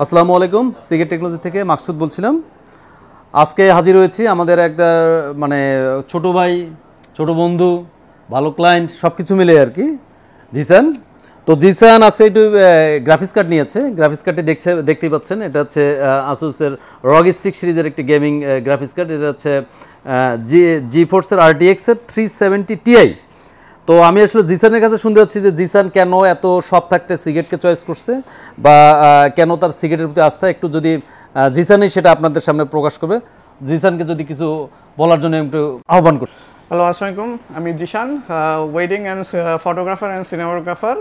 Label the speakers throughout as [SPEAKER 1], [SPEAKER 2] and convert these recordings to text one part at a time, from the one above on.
[SPEAKER 1] আসসালামু আলাইকুম, Seagate technology থেকে মাকসুদ বলছিলাম। আজকে হাজির হয়েছি আমাদের একটা মানে ছোট ভাই, ছোট বন্ধু, ভালো ক্লায়েন্ট সব কিছু মিলে আর কি, জিসান। তো জিসান আজকে একটু গ্রাফিক্স কার্ড নিয়েছে। গ্রাফিক্স কার্ডটি দেখতেই পাচ্ছেন, এটা হচ্ছে আসুসের রগ স্ট্রিক্স সিরিজের একটি গেমিং গ্রাফিক্স কার্ড। এটা হচ্ছে জিফোর্সের RTX এর 370 Ti। তো আমি আসলে জিসানের কাছে শুনতে পাচ্ছি যে জিসান কেন এত সব থাকতে সিগেটকে চয়েস করছে, বা কেন তার সিগেটের প্রতি আস্থা, একটু যদি জিসানই সেটা আপনাদের সামনে প্রকাশ করবে। জিসানকে যদি কিছু বলার জন্য একটু আহ্বান করি।
[SPEAKER 2] হ্যালো, আসসালামু আলাইকুম। আমি Zeeshan, wedding and photographer and cinematographer.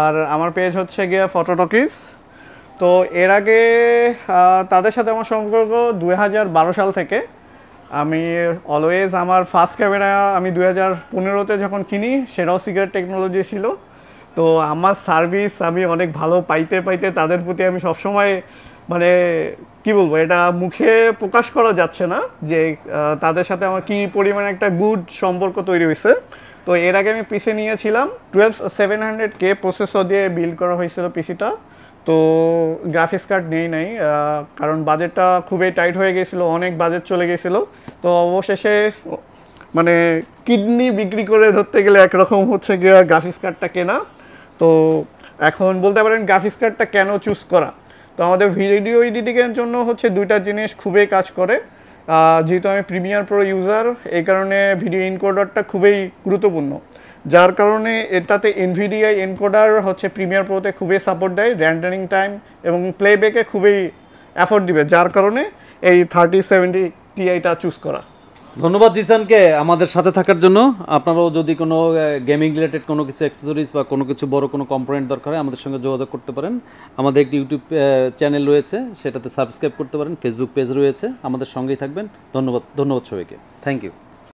[SPEAKER 2] আর আমার পেজ হচ্ছে গিয়ে ফটোটকিস। তো এর আগে তাদের সাথে আমার সম্পর্ক 2012 সাল থেকে। আমি অলওয়েজ আমার ফার্স্ট ক্যামেরা আমি 2015-তে যখন কিনি, সেটাও সিগেট টেকনোলজি ছিল। তো আমার সার্ভিস আমি অনেক ভালো পাইতে তাদের প্রতি আমি সবসময় মানে কি বলবো, এটা মুখে প্রকাশ করা যাচ্ছে না যে তাদের সাথে আমার কি পরিমাণে একটা গুড সম্পর্ক তৈরি হয়েছে। তো এর আগে আমি পিসি নিয়েছিলাম 12700K প্রসেসর দিয়ে বিল্ড করা হয়েছিল পিসিটা। তো গ্রাফিক্স কার্ড নাই, কারণ বাজেটটা খুবই টাইট হয়ে গেছিলো, অনেক বাজেট চলে গেছিলো। তো অবশেষে মানে কিডনি বিক্রি করে ধরতে গেলে একরকম হচ্ছে গিয়ে গ্রাফিক্স কার্ডটা কেনা। তো এখন বলতে পারেন গ্রাফিক্স কার্ডটা কেন চুজ করা। তো আমাদের ভিডিও এডিটিংয়ের জন্য হচ্ছে দুইটা জিনিস খুবই কাজ করে। যেহেতু আমি প্রিমিয়ার প্রো ইউজার, এই কারণে ভিডিও এনকোডারটা খুবই গুরুত্বপূর্ণ। যার কারণে এটাতে এনভিডিআই এনকোডার হচ্ছে প্রিমিয়ার প্রোতে খুবই সাপোর্ট দেয়, রেন্ডারিং টাইম এবং প্লেব্যাকে খুবই এফোর্ট দিবে, যার কারণে এই 3070 Tiটা চুজ করা।
[SPEAKER 1] ধন্যবাদ জিসানকে আমাদের সাথে থাকার জন্য। আপনারাও যদি কোনো গেমিং রিলেটেড কোনো কিছু অ্যাক্সেসরিজ বা কোনো কিছু বড় কোনো কম্পোনেন্ট দরকার হয়, আমাদের সঙ্গে যোগাযোগ করতে পারেন। আমাদের একটি ইউটিউব চ্যানেল রয়েছে, সেটাতে সাবস্ক্রাইব করতে পারেন। ফেসবুক পেজ রয়েছে, আমাদের সঙ্গেই থাকবেন। ধন্যবাদ সবাইকে। Thank you.